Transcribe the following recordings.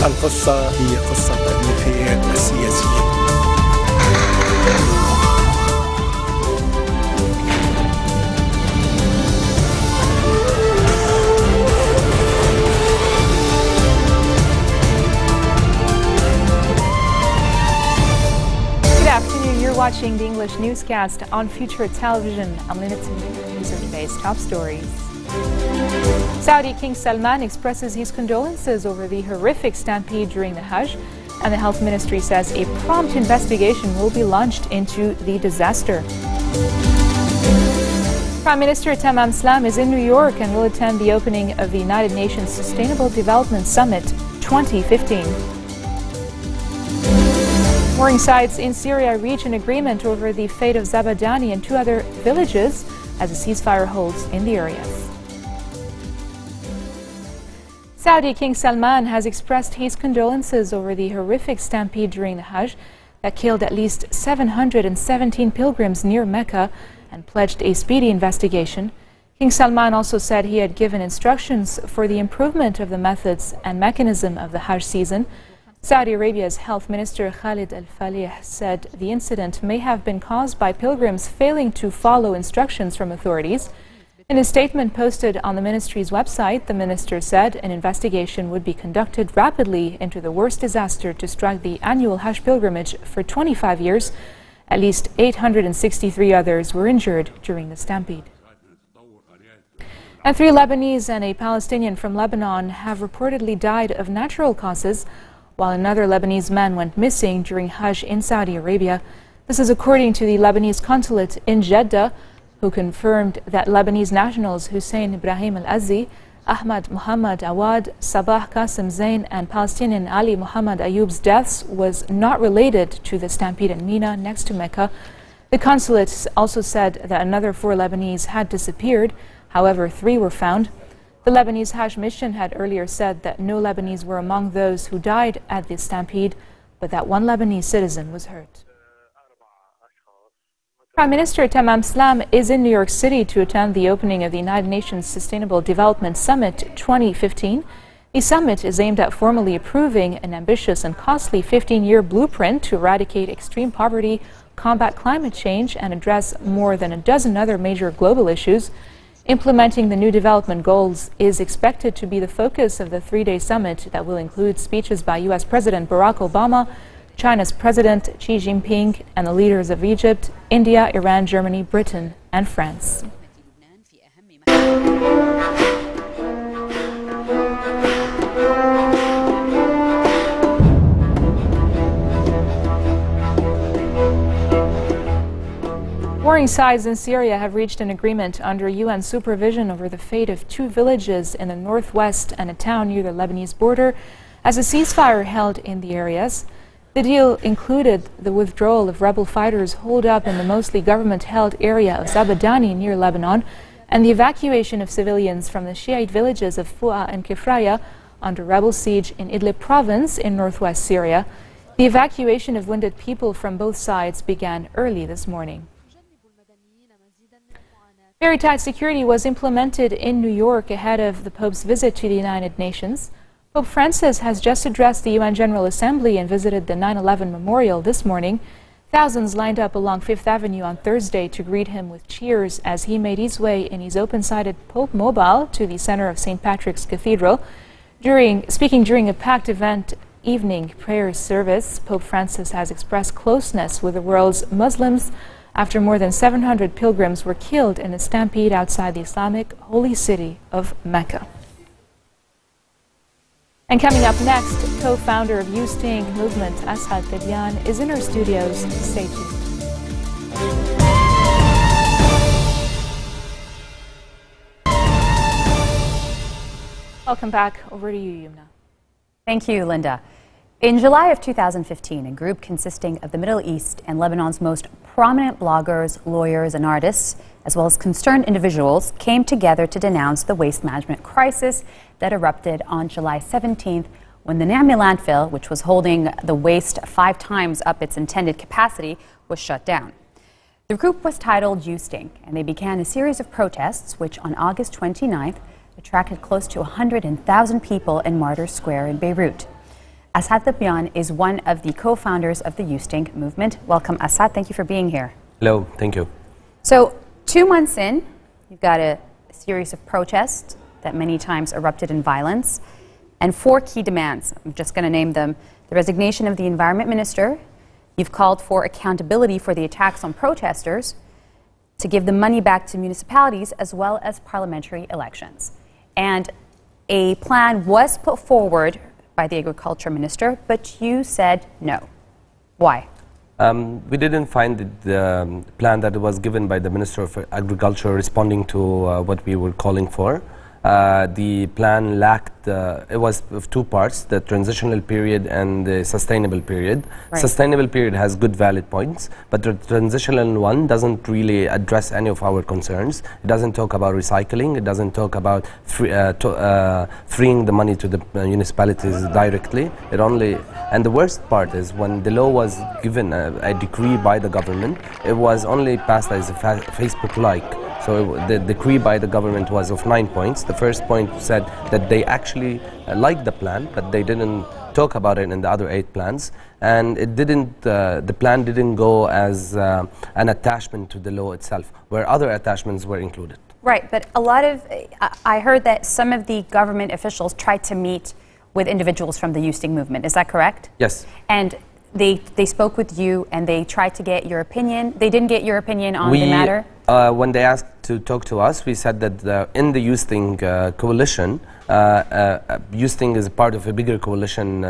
القصة هي قصة تاريخية السياسية. Good afternoon. You're watching the English newscast on Future Television. I'm Linda. These are today's top stories. Saudi King Salman expresses his condolences over the horrific stampede during the Hajj, and the Health Ministry says a prompt investigation will be launched into the disaster. Prime Minister Tamam Slam is in New York and will attend the opening of the United Nations Sustainable Development Summit 2015. Warring sides in Syria reach an agreement over the fate of Zabadani and two other villages as a ceasefire holds in the areas. Saudi King Salman has expressed his condolences over the horrific stampede during the Hajj that killed at least 717 pilgrims near Mecca and pledged a speedy investigation. King Salman also said he had given instructions for the improvement of the methods and mechanism of the Hajj season. Saudi Arabia's Health Minister Khalid al-Falih said the incident may have been caused by pilgrims failing to follow instructions from authorities. In a statement posted on the ministry's website, the minister said an investigation would be conducted rapidly into the worst disaster to strike the annual Hajj pilgrimage for 25 years. At least 863 others were injured during the stampede. And 3 Lebanese and a Palestinian from Lebanon have reportedly died of natural causes, while another Lebanese man went missing during Hajj in Saudi Arabia. This is according to the Lebanese consulate in Jeddah, who confirmed that Lebanese nationals Hussein Ibrahim al-Azzi, Ahmad Muhammad Awad, Sabah Qasim Zain, and Palestinian Ali Muhammad Ayoub's deaths was not related to the stampede in Mina next to Mecca. The consulate also said that another 4 Lebanese had disappeared. However, 3 were found. The Lebanese Hajj mission had earlier said that no Lebanese were among those who died at the stampede, but that 1 Lebanese citizen was hurt. Prime Minister Tamam Slam is in New York City to attend the opening of the United Nations Sustainable Development Summit 2015. The summit is aimed at formally approving an ambitious and costly 15-year blueprint to eradicate extreme poverty, combat climate change, and address more than a dozen other major global issues. Implementing the new development goals is expected to be the focus of the 3-day summit that will include speeches by U.S. President Barack Obama, China's President Xi Jinping, and the leaders of Egypt, India, Iran, Germany, Britain, and France. Warring sides in Syria have reached an agreement under UN supervision over the fate of 2 villages in the northwest and a town near the Lebanese border as a ceasefire held in the areas. The deal included the withdrawal of rebel fighters holed up in the mostly government-held area of Zabadani near Lebanon and the evacuation of civilians from the Shiite villages of Fu'a and Kifraya under rebel siege in Idlib province in northwest Syria. The evacuation of wounded people from both sides began early this morning. Very tight security was implemented in New York ahead of the Pope's visit to the United Nations. Pope Francis has just addressed the UN General Assembly and visited the 9/11 memorial this morning. Thousands lined up along Fifth Avenue on Thursday to greet him with cheers as he made his way in his open-sided Pope Mobile to the center of St. Patrick's Cathedral. Speaking during a packed event evening prayer service, Pope Francis has expressed closeness with the world's Muslims after more than 700 pilgrims were killed in a stampede outside the Islamic holy city of Mecca. And coming up next, co-founder of You Sting movement, Asad Tebyan, is in our studios. Stay tuned. Welcome back. Over to you, Yumna. Thank you, Linda. In July of 2015, a group consisting of the Middle East and Lebanon's most prominent bloggers, lawyers, and artists, as well as concerned individuals, came together to denounce the waste management crisis that erupted on July 17th when the Ne'ameh landfill, which was holding the waste 5 times up its intended capacity, was shut down. The group was titled You Stink, and they began a series of protests, which on August 29th attracted close to 100,000 people in Martyrs Square in Beirut. Asad Dabyan is one of the co-founders of the Usting movement. Welcome, Asad. Thank you for being here. Hello, thank you. So, 2 months in, you've got a series of protests that many times erupted in violence, and 4 key demands. I'm just going to name them. The resignation of the Environment Minister. You've called for accountability for the attacks on protesters, to give the money back to municipalities, as well as parliamentary elections. And a plan was put forward by the Agriculture Minister, but you said no. Why? We didn't find the plan that was given by the Minister of Agriculture responding to what we were calling for. The plan lacked, it was of 2 parts, the transitional period and the sustainable period. Right. Sustainable period has good valid points, but the transitional one doesn't really address any of our concerns. It doesn't talk about recycling, it doesn't talk about freeing the money to the municipalities directly. It only, and the worst part is when the law was given a decree by the government, it was only passed as a Facebook like. So the decree by the government was of 9 points. The first point said that they actually liked the plan, but they didn't talk about it in the other 8 plans. And it didn't, the plan didn't go as an attachment to the law itself, where other attachments were included. Right, but a lot of, I heard that some of the government officials tried to meet with individuals from the Usting movement. Is that correct? Yes. And they spoke with you and they tried to get your opinion. They didn't get your opinion on the matter? When they asked to talk to us, we said that in the Usting coalition, Usting is part of a bigger coalition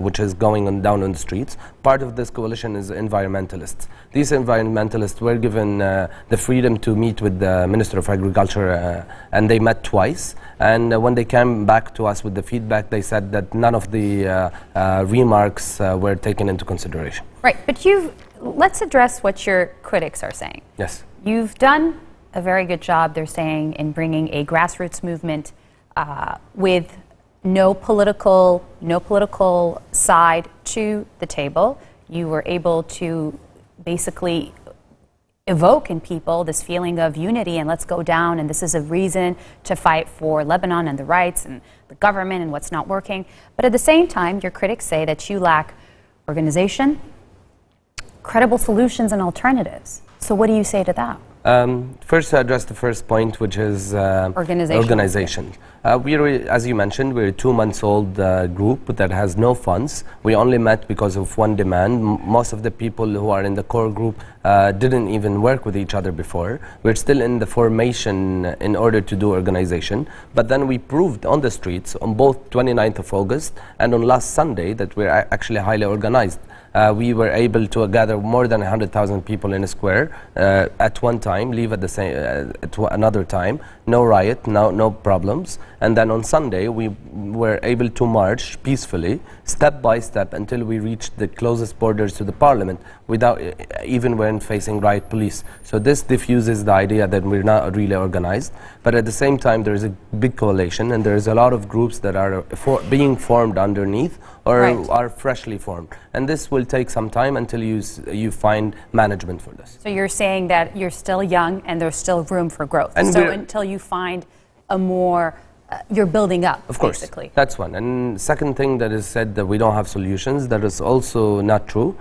which is going on down on the streets. Part of this coalition is environmentalists. These environmentalists were given the freedom to meet with the Minister of Agriculture, and they met twice. And when they came back to us with the feedback, they said that none of the remarks were taken into consideration. Right, but let's address what your critics are saying. Yes. You've done a very good job, they're saying, in bringing a grassroots movement with no political side to the table. You were able to basically evoke in people this feeling of unity and let's go down, and this is a reason to fight for Lebanon and the rights and the government and what's not working. But at the same time, your critics say that you lack organization, credible solutions and alternatives. So what do you say to that? First, to address the first point, which is organization. As you mentioned, we're a 2-month-old group that has no funds. We only met because of one demand. Most of the people who are in the core group didn't even work with each other before. We're still in the formation in order to do organization. But then we proved on the streets on both 29th of August and on last Sunday that we're actually highly organized. We were able to gather more than 100,000 people in a square at one time, leave at the same at another time. No riot, no problems. And then on Sunday, we were able to march peacefully, step by step, until we reached the closest borders to the parliament, without even when facing riot police. So this diffuses the idea that we're not really organized. But at the same time, there is a big coalition, and there is a lot of groups that are being formed underneath, or are freshly formed. And this will take some time until you find management for this. So you're saying that you're still young and there's still room for growth. And so until you find a more, you're building up, of course, basically. That's one. And second thing that is said that we don't have solutions, that is also not true.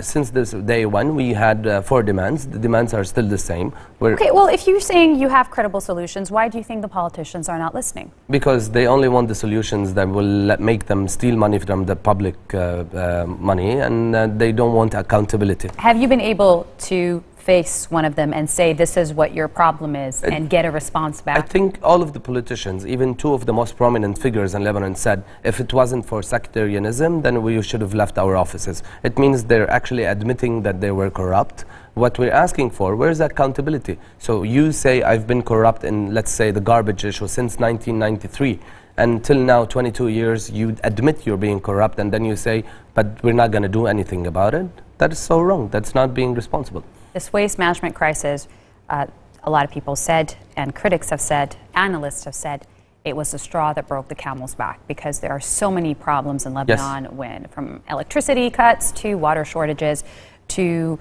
Since this day one, we had 4 demands. The demands are still the same. Okay, well, if you're saying you have credible solutions, why do you think the politicians are not listening? Because they only want the solutions that will make them steal money from the public money, and they don't want accountability. Have you been able to face one of them and say this is what your problem is and get a response back? I think all of the politicians, even 2 of the most prominent figures in Lebanon, said if it wasn't for sectarianism, then we should have left our offices. It means they're actually admitting that they were corrupt. What we're asking for, where's accountability? So you say I've been corrupt in, let's say, the garbage issue since 1993. Until now, 22 years, you admit you're being corrupt, and then you say, but we're not going to do anything about it. That is so wrong. That's not being responsible. This waste management crisis, a lot of people said, and critics have said, analysts have said, it was the straw that broke the camel's back, because there are so many problems in Lebanon, from electricity cuts to water shortages to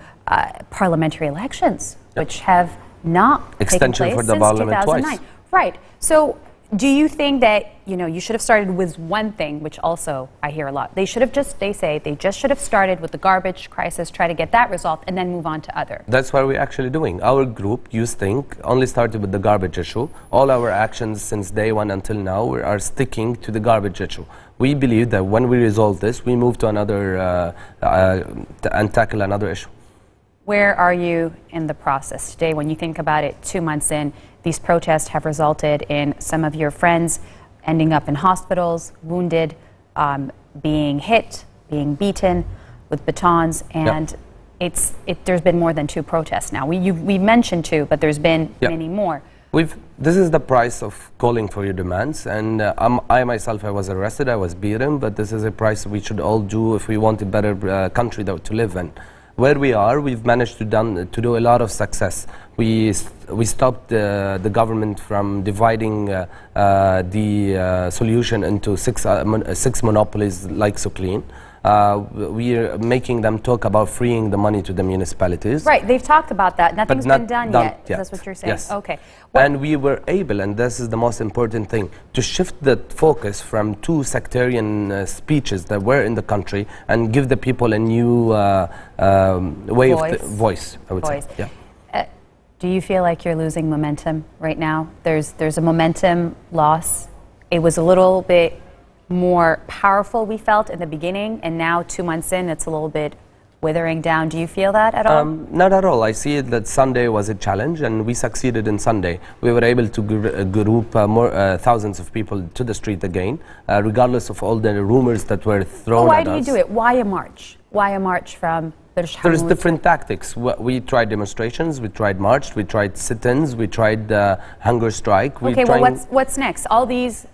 parliamentary elections, which have not taken place for the since parliament 2009. Twice. Right. So Do you think that, you should have started with one thing, which also I hear a lot. They just should have started with the garbage crisis, try to get that resolved, and then move on to other. That's what we're actually doing. Our group, Youth Think, only started with the garbage issue. All our actions since day one until now are sticking to the garbage issue. We believe that when we resolve this, we move to another and tackle another issue. Where are you in the process today? When you think about it, 2 months in, these protests have resulted in some of your friends ending up in hospitals, wounded, being hit, being beaten with batons, and there's been more than 2 protests now. We mentioned 2, but there's been many more. This is the price of calling for your demands, and I myself, I was arrested, I was beaten, but this is a price we should all do if we want a better country to live in. Where we are, we've managed to do a lot of success. We stopped the government from dividing the solution into six monopolies like Suclean. We are making them talk about freeing the money to the municipalities. Right, they've talked about that. Nothing's been done yet. That's what you're saying. Yes. Okay. And we were able, and this is the most important thing, to shift the focus from 2 sectarian speeches that were in the country and give the people a new way of voice, I would say. Yeah. Do you feel like you're losing momentum right now? There's a momentum loss. It was a little bit more powerful, we felt, in the beginning, and now 2 months in, it's a little bit withering down. Do you feel that at all? Not at all. I see it that Sunday was a challenge, and we succeeded in Sunday. We were able to group thousands of people to the street again, regardless of all the rumors that were thrown at us. Why do you do it? Why a march? Why a march from... There's different tactics. We tried demonstrations, we tried march, we tried sit-ins, we tried hunger strike. Okay, well, what's next? All these,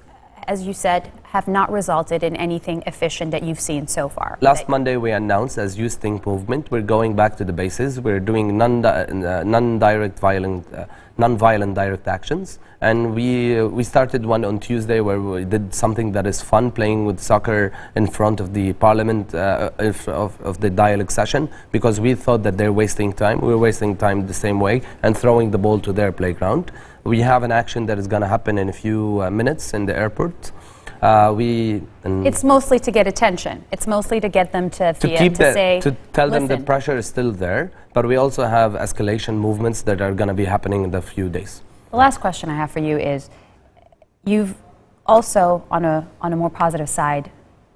as you said, have not resulted in anything efficient that you've seen so far. Last Monday we announced as Youth Think movement, we're going back to the bases. We're doing non-violent direct actions, and we started one on Tuesday where we did something that is fun, playing with soccer in front of the parliament of the dialogue session, because we thought that they're wasting time. We're wasting time the same way and throwing the ball to their playground. We have an action that is going to happen in a few minutes in the airport. It's mostly to get attention. It's mostly to get them to tell them the pressure is still there, but we also have escalation movements that are going to be happening in the few days. The last question I have for you is, you've also, on a more positive side,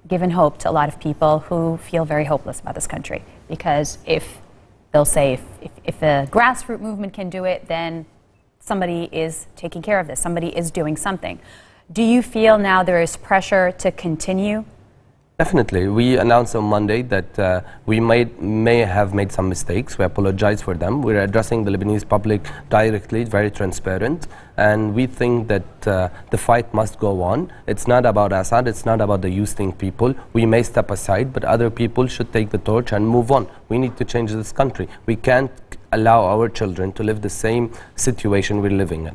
given hope to a lot of people who feel very hopeless about this country, because they'll say if a grassroots movement can do it, then somebody is taking care of this, somebody is doing something. Do you feel now there is pressure to continue? Definitely. We announced on Monday that we may have made some mistakes. We apologize for them. We're addressing the Lebanese public directly, very transparent, and we think that the fight must go on. It's not about Assad, it's not about the Youth Think people. We may step aside, but other people should take the torch and move on. We need to change this country. We can't allow our children to live the same situation we're living in.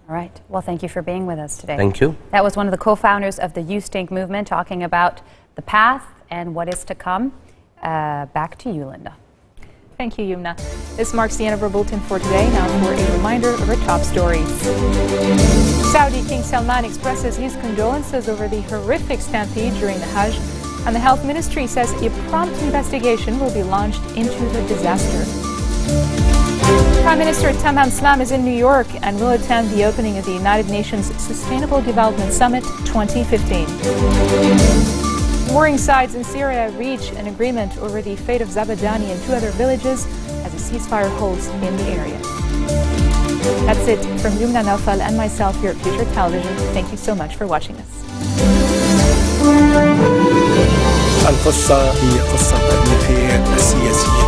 All right. Well, thank you for being with us today. Thank you. That was one of the co-founders of the Youth Think movement, talking about the path and what is to come. Back to you, Linda. Thank you, Yumna. This marks the end of our bulletin for today. Now for a reminder of our top stories. Saudi King Salman expresses his condolences over the horrific stampede during the Hajj, and the Health Ministry says a prompt investigation will be launched into the disaster. Prime Minister Tamam Slam is in New York and will attend the opening of the United Nations Sustainable Development Summit 2015. Warring sides in Syria reach an agreement over the fate of Zabadani and 2 other villages as a ceasefire holds in the area. That's it from Yumna Naufal and myself here at Future Television. Thank you so much for watching us. القصة هي قصة تاريخية سياسية.